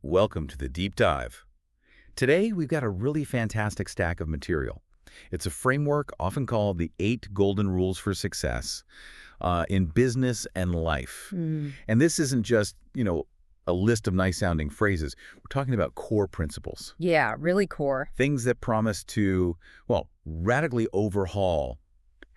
Welcome to the Deep Dive. Today, we've got a really fantastic stack of material. It's a framework often called the 8 Golden Rules for Success in business and life. And this isn't just, a list of nice-sounding phrases. We're talking about core principles. Yeah, really core. Things that promise to, radically overhaul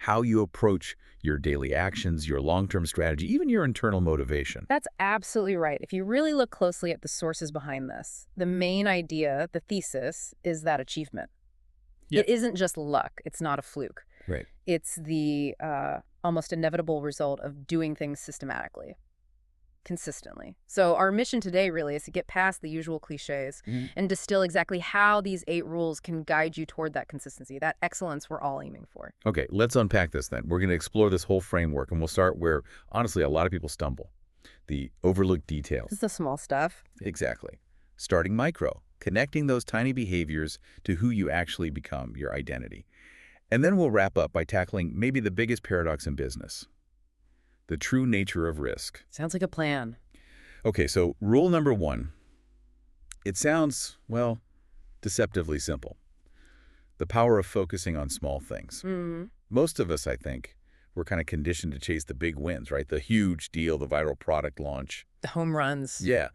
how you approach your daily actions, your long-term strategy, even your internal motivation. That's absolutely right. If you really look closely at the sources behind this, the main idea, the thesis, is that achievement. Yep. It isn't just luck. It's not a fluke. Right. It's the almost inevitable result of doing things systematically, consistently. So our mission today really is to get past the usual cliches and distill exactly how these 8 rules can guide you toward that consistency, that excellence we're all aiming for. Okay, let's unpack this then. We're going to explore this whole framework, and we'll start where, honestly, a lot of people stumble. The overlooked details. This is the small stuff. Exactly. Starting micro, connecting those tiny behaviors to who you actually become, your identity. And then we'll wrap up by tackling maybe the biggest paradox in business, the true nature of risk. Sounds like a plan. Okay, so rule number 1. It sounds, deceptively simple. The power of focusing on small things. Most of us, I think, we're kind of conditioned to chase the big wins, right? The huge deal, the viral product launch. The home runs. Yeah.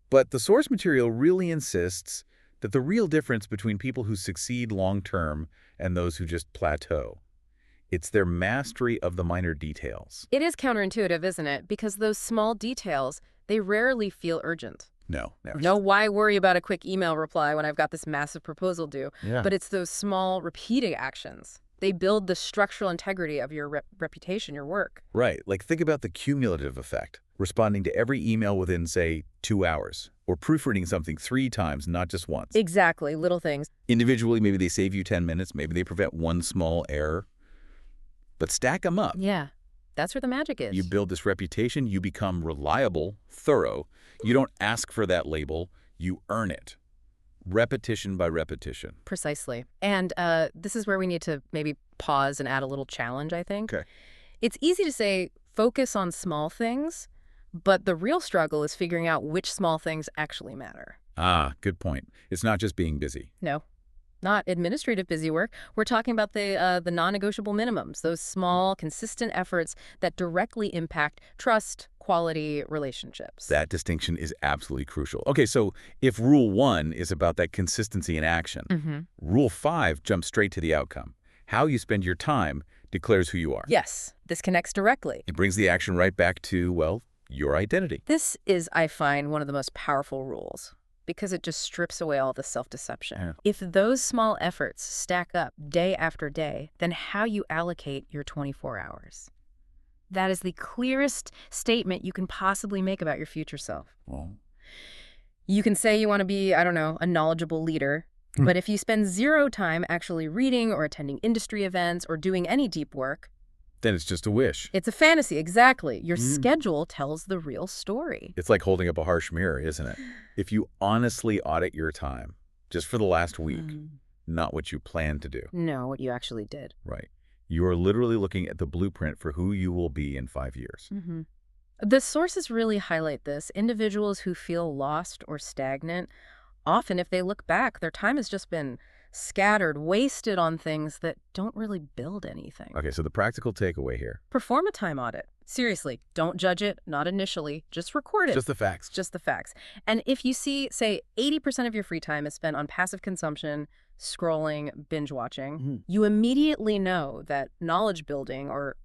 But the source material really insists that the real difference between people who succeed long-term and those who just plateau, it's their mastery of the minor details. It is counterintuitive, isn't it? Because those small details, they rarely feel urgent. No, never. No, why worry about a quick email reply when I've got this massive proposal due? Yeah. But it's those small, repeating actions. They build the structural integrity of your reputation, your work. Right. Like, think about the cumulative effect. Responding to every email within, say, 2 hours. Or proofreading something 3 times, not just once. Exactly. Little things. Individually, maybe they save you 10 minutes. Maybe they prevent one small error. But stack them up. Yeah. That's where the magic is. You build this reputation. You become reliable, thorough. You don't ask for that label. You earn it. Repetition by repetition. Precisely. And this is where we need to maybe pause and add a little challenge, I think. Okay. It's easy to say, focus on small things, but the real struggle is figuring out which small things actually matter. Ah, good point. It's not just being busy. No, not administrative busy work. We're talking about the non-negotiable minimums, those small, consistent efforts that directly impact trust, quality, relationships. That distinction is absolutely crucial. Okay, so if rule 1 is about that consistency in action, rule 5 jumps straight to the outcome. How you spend your time declares who you are. Yes, this connects directly. It brings the action right back to, your identity. This is, I find, one of the most powerful rules because it just strips away all the self-deception. Yeah. If those small efforts stack up day after day, then how you allocate your 24 hours. That is the clearest statement you can possibly make about your future self. Well, You can say you want to be, I don't know, a knowledgeable leader, but if you spend 0 time actually reading or attending industry events or doing any deep work, then it's just a wish. it's a fantasy, exactly. Your schedule tells the real story. It's like holding up a harsh mirror, isn't it? If you honestly audit your time, just for the last week, not what you plan to do. No, what you actually did. Right. You are literally looking at the blueprint for who you will be in 5 years. The sources really highlight this. Individuals who feel lost or stagnant, often if they look back, their time has just been scattered, wasted on things that don't really build anything. Okay, so the practical takeaway here. Perform a time audit. Seriously, don't judge it, not initially. Just record it. Just the facts. Just the facts. And if you see, say, 80% of your free time is spent on passive consumption, scrolling, binge watching, you immediately know that knowledge building or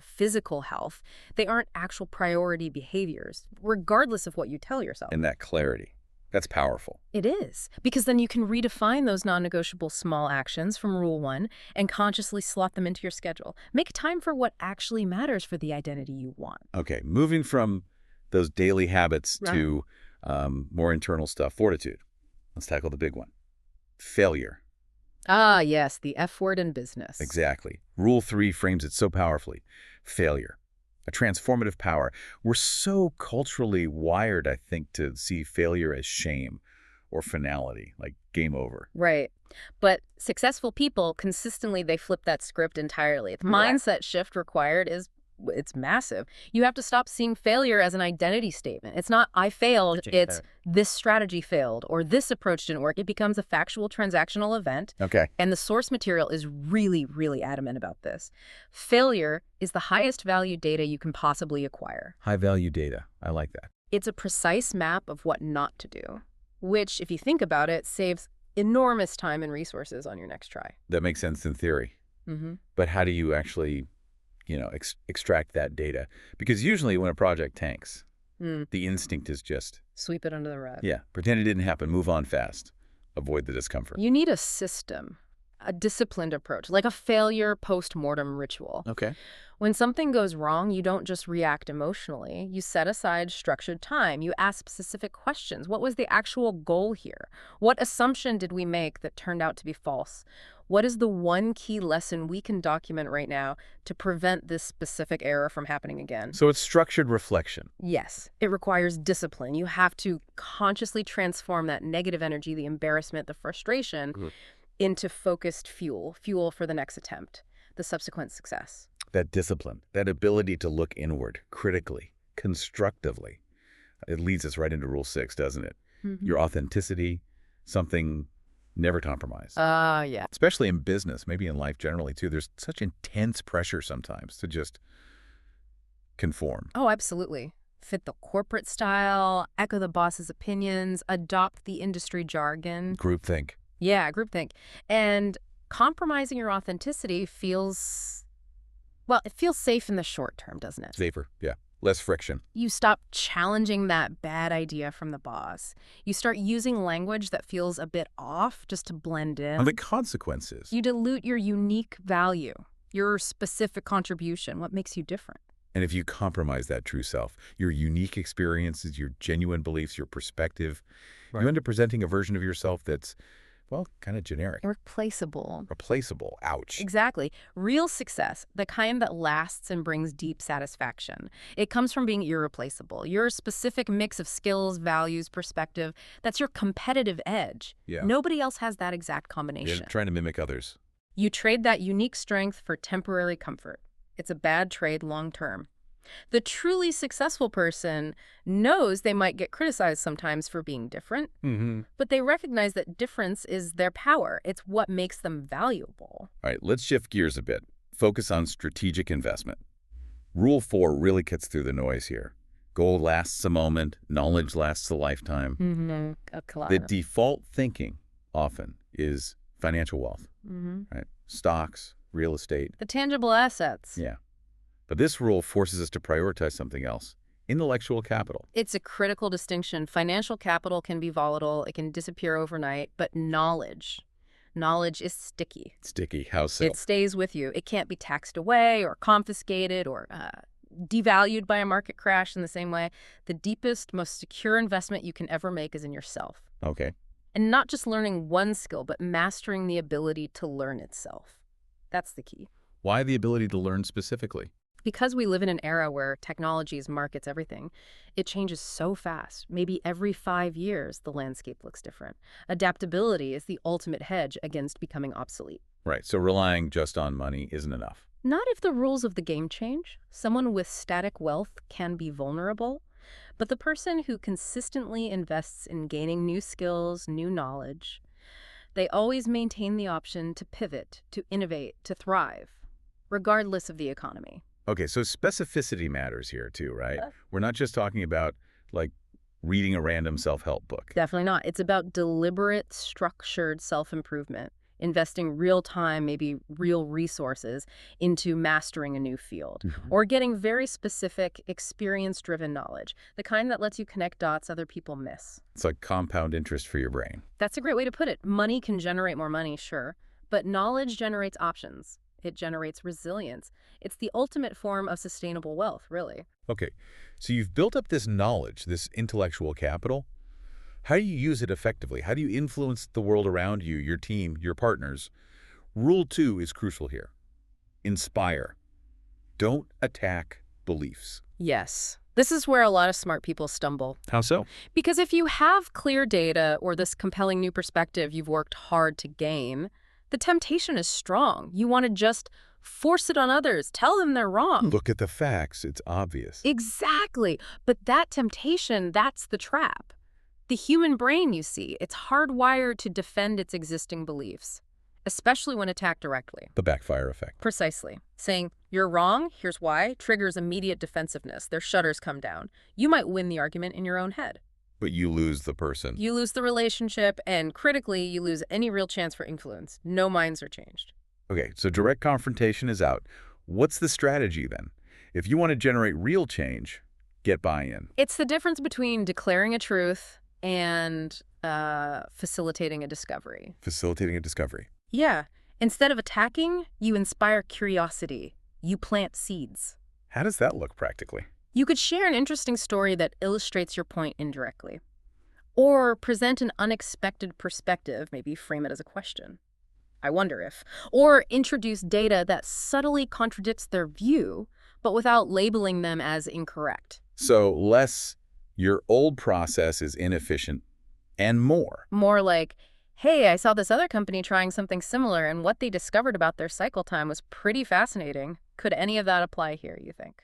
physical health, they aren't actual priority behaviors, regardless of what you tell yourself. And that clarity. That's powerful. It is, because then you can redefine those non-negotiable small actions from Rule 1 and consciously slot them into your schedule. Make time for what actually matters for the identity you want. Okay, moving from those daily habits to more internal stuff, fortitude. Let's tackle the big one. Failure. Ah, yes, the F word in business. Exactly. Rule 3 frames it so powerfully. Failure. A transformative power. We're so culturally wired, I think, to see failure as shame or finality, like game over. Right. But successful people, consistently, they flip that script entirely. The mindset shift required is it's massive. You have to stop seeing failure as an identity statement. It's not, I failed, it's this strategy failed or this approach didn't work. It becomes a factual transactional event. Okay. And the source material is really, really adamant about this. Failure is the highest value data you can possibly acquire. High value data. I like that. It's a precise map of what not to do, which, if you think about it, saves enormous time and resources on your next try. That makes sense in theory. Mm-hmm. But how do you actually, extract that data? Because usually when a project tanks, the instinct is just Sweep it under the rug. yeah, pretend it didn't happen, move on fast, avoid the discomfort. You need a system, a disciplined approach, like a failure post-mortem ritual. Okay. When something goes wrong, you don't just react emotionally. You set aside structured time. You ask specific questions. What was the actual goal here? What assumption did we make that turned out to be false? What is the one key lesson we can document right now to prevent this specific error from happening again? So it's structured reflection. Yes, it requires discipline. You have to consciously transform that negative energy, the embarrassment, the frustration, into focused fuel for the next attempt, the subsequent success. That discipline, that ability to look inward, critically, constructively. It leads us right into Rule 6, doesn't it? Your authenticity, something never compromise. Yeah. Especially in business, maybe in life generally too. There's such intense pressure sometimes to just conform. Oh, absolutely. Fit the corporate style, echo the boss's opinions, adopt the industry jargon. Groupthink. Yeah, groupthink. And compromising your authenticity feels, well, it feels safe in the short term, doesn't it? Safer, yeah. Less friction. You stop challenging that bad idea from the boss. You start using language that feels a bit off just to blend in. And the consequences. You dilute your unique value, your specific contribution, what makes you different. And if you compromise that true self, your unique experiences, your genuine beliefs, your perspective, you end up presenting a version of yourself that's, well, kind of generic. Irreplaceable. Replaceable. Ouch. Exactly. Real success, the kind that lasts and brings deep satisfaction. It comes from being irreplaceable. Your specific mix of skills, values, perspective, that's your competitive edge. Yeah. Nobody else has that exact combination. You're trying to mimic others. You trade that unique strength for temporary comfort. It's a bad trade long term. The truly successful person knows they might get criticized sometimes for being different, but they recognize that difference is their power. It's what makes them valuable. All right, let's shift gears a bit. Focus on strategic investment. Rule 4 really cuts through the noise here. Gold lasts a moment, knowledge lasts a lifetime. The default thinking often is financial wealth, right? Stocks, real estate. The tangible assets. Yeah. But this rule forces us to prioritize something else, intellectual capital. It's a critical distinction. Financial capital can be volatile. It can disappear overnight. But knowledge is sticky. Sticky. How so? It stays with you. It can't be taxed away or confiscated or devalued by a market crash in the same way. The deepest, most secure investment you can ever make is in yourself. Okay. And not just learning one skill, but mastering the ability to learn itself. That's the key. Why the ability to learn specifically? Because we live in an era where technologies markets everything, it changes so fast. Maybe every 5 years, the landscape looks different. Adaptability is the ultimate hedge against becoming obsolete. Right, so relying just on money isn't enough. Not if the rules of the game change. Someone with static wealth can be vulnerable, but the person who consistently invests in gaining new skills, new knowledge, they always maintain the option to pivot, to innovate, to thrive, regardless of the economy. Okay, so specificity matters here too, right? We're not just talking about, like, reading a random self-help book. Definitely not. It's about deliberate, structured self-improvement, investing real time, maybe real resources into mastering a new field, or getting very specific, experience-driven knowledge, the kind that lets you connect dots other people miss. It's like compound interest for your brain. That's a great way to put it. Money can generate more money, sure, but knowledge generates options. It generates resilience. It's the ultimate form of sustainable wealth, really. Okay, so you've built up this knowledge, this intellectual capital. How do you use it effectively? How do you influence the world around you, your team, your partners? Rule 2 is crucial here. Inspire. Don't attack beliefs. Yes. This is where a lot of smart people stumble. How so? Because if you have clear data or this compelling new perspective you've worked hard to gain, the temptation is strong. You want to just Force it on others. Tell them they're wrong. Look at the facts. It's obvious. Exactly. But that temptation, that's the trap. The human brain, you see, it's hardwired to defend its existing beliefs, especially when attacked directly. The backfire effect. Precisely. Saying, you're wrong, here's why, triggers immediate defensiveness. Their shutters come down. You might win the argument in your own head. But you lose the person. You lose the relationship, and critically, you lose any real chance for influence. No minds are changed. Okay, so direct confrontation is out. What's the strategy then? If you want to generate real change, get buy-in. It's the difference between declaring a truth and facilitating a discovery. Facilitating a discovery. Yeah. Instead of attacking, you inspire curiosity. You plant seeds. How does that look practically? You could share an interesting story that illustrates your point indirectly. Or present an unexpected perspective, maybe frame it as a question. I wonder if. Or introduce data that subtly contradicts their view, but without labeling them as incorrect. So less, your old process is inefficient, and more. More like, hey, I saw this other company trying something similar, and what they discovered about their cycle time was pretty fascinating. Could any of that apply here, you think?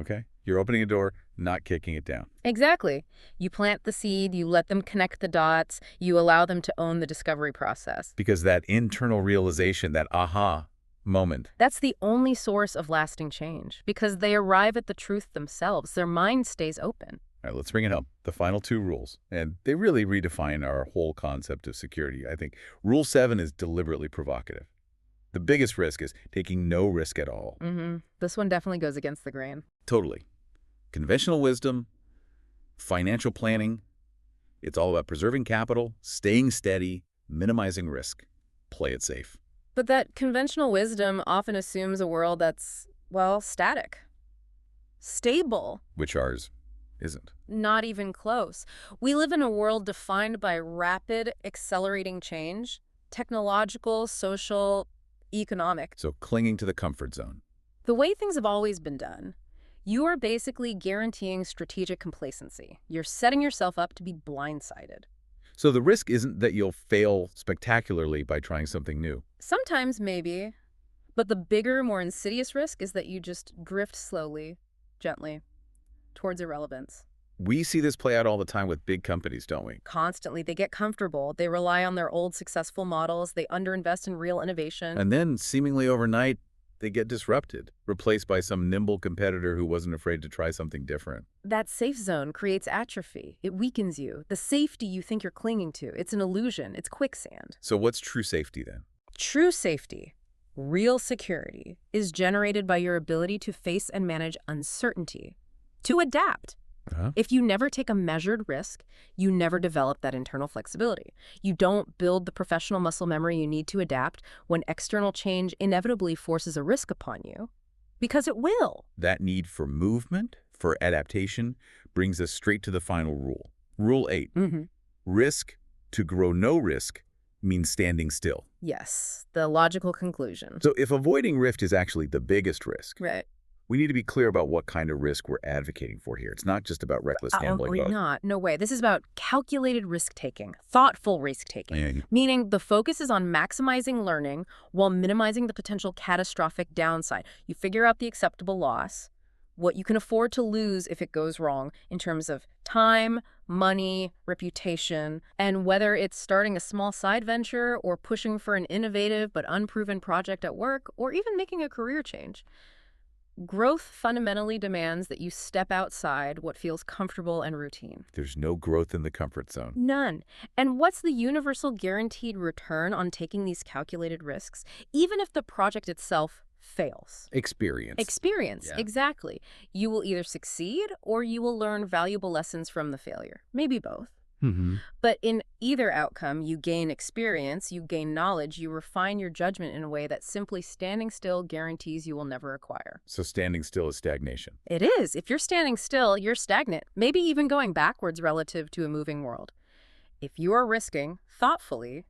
Okay. You're opening a door, not kicking it down. Exactly. You plant the seed, you let them connect the dots, you allow them to own the discovery process. Because that internal realization, that aha moment. That's the only source of lasting change, because they arrive at the truth themselves. Their mind stays open. All right, let's bring it home. The final two rules. And they really redefine our whole concept of security. I think Rule 7 is deliberately provocative. The biggest risk is taking no risk at all. This one definitely goes against the grain. Totally. Conventional wisdom, financial planning, it's all about preserving capital, staying steady, minimizing risk. Play it safe. But that conventional wisdom often assumes a world that's, well, static. Stable. Which ours isn't. Not even close. We live in a world defined by rapid, accelerating change, technological, social, economic. So clinging to the comfort zone. The way things have always been done, you are basically guaranteeing strategic complacency. You're setting yourself up to be blindsided. So the risk isn't that you'll fail spectacularly by trying something new. Sometimes, maybe. But the bigger, more insidious risk is that you just drift slowly, gently, towards irrelevance. We see this play out all the time with big companies, don't we? Constantly. They get comfortable. They rely on their old successful models. They underinvest in real innovation. And then, seemingly overnight, they get disrupted, replaced by some nimble competitor who wasn't afraid to try something different. That safe zone creates atrophy. It weakens you. The safety you think you're clinging to, it's an illusion. It's quicksand. So what's true safety then? True safety, real security, is generated by your ability to face and manage uncertainty, to adapt. If you never take a measured risk, you never develop that internal flexibility. You don't build the professional muscle memory you need to adapt when external change inevitably forces a risk upon you, because it will. That need for movement, for adaptation, brings us straight to the final rule. Rule 8. Risk to grow no risk means standing still. Yes, the logical conclusion. So if avoiding risk is actually the biggest risk, Right. we need to be clear about what kind of risk we're advocating for here. It's not just about reckless gambling. Not. No way. This is about calculated risk-taking, thoughtful risk-taking, Yeah. meaning the focus is on maximizing learning while minimizing the potential catastrophic downside. You figure out the acceptable loss, what you can afford to lose if it goes wrong in terms of time, money, reputation, and whether it's starting a small side venture or pushing for an innovative but unproven project at work or even making a career change. Growth fundamentally demands that you step outside what feels comfortable and routine. There's no growth in the comfort zone. None. And what's the universal guaranteed return on taking these calculated risks, even if the project itself fails? Experience. Experience, Yeah. Exactly. You will either succeed or you will learn valuable lessons from the failure. Maybe both. But in either outcome, you gain experience, you gain knowledge, you refine your judgment in a way that simply standing still guarantees you will never acquire. So standing still is stagnation. It is. If you're standing still, you're stagnant, maybe even going backwards relative to a moving world. If you are risking thoughtfully,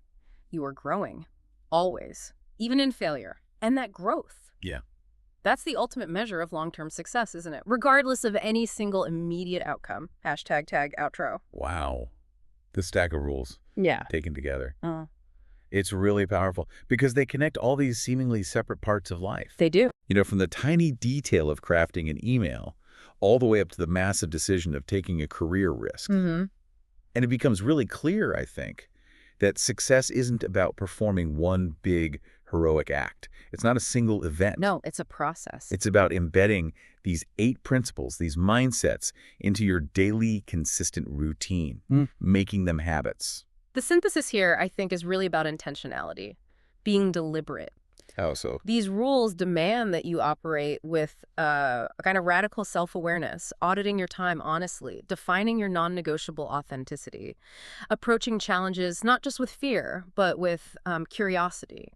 you are growing. Always. Even in failure. And that growth. Yeah. That's the ultimate measure of long-term success, isn't it? Regardless of any single immediate outcome. #tag outro. Wow. The stack of rules Yeah. taken together. It's really powerful because they connect all these seemingly separate parts of life. They do. From the tiny detail of crafting an email all the way up to the massive decision of taking a career risk. Mm-hmm. And it becomes really clear, I think, that success isn't about performing one big heroic act. It's not a single event. No, it's a process. It's about embedding these 8 principles, these mindsets, into your daily consistent routine, making them habits. The synthesis here, I think, is really about intentionality, being deliberate. How so? These rules demand that you operate with a kind of radical self-awareness, auditing your time honestly, defining your non-negotiable authenticity, approaching challenges not just with fear, but with curiosity,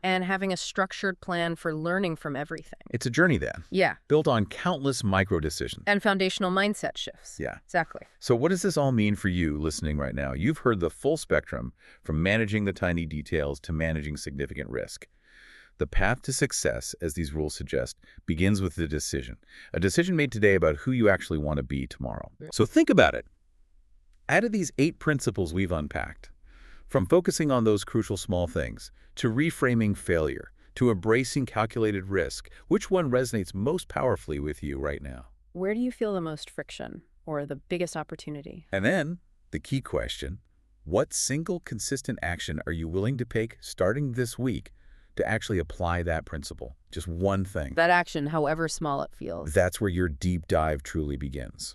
and having a structured plan for learning from everything. It's a journey then. Yeah. Built on countless micro decisions. And foundational mindset shifts. Yeah. Exactly. So what does this all mean for you listening right now? You've heard the full spectrum from managing the tiny details to managing significant risk. The path to success, as these rules suggest, begins with a decision made today about who you actually want to be tomorrow. So think about it. Out of these 8 principles we've unpacked, from focusing on those crucial small things, to reframing failure, to embracing calculated risk, which one resonates most powerfully with you right now? Where do you feel the most friction or the biggest opportunity? And then, the key question, what single consistent action are you willing to take starting this week to actually apply that principle? Just one thing. That action, however small it feels. That's where your deep dive truly begins.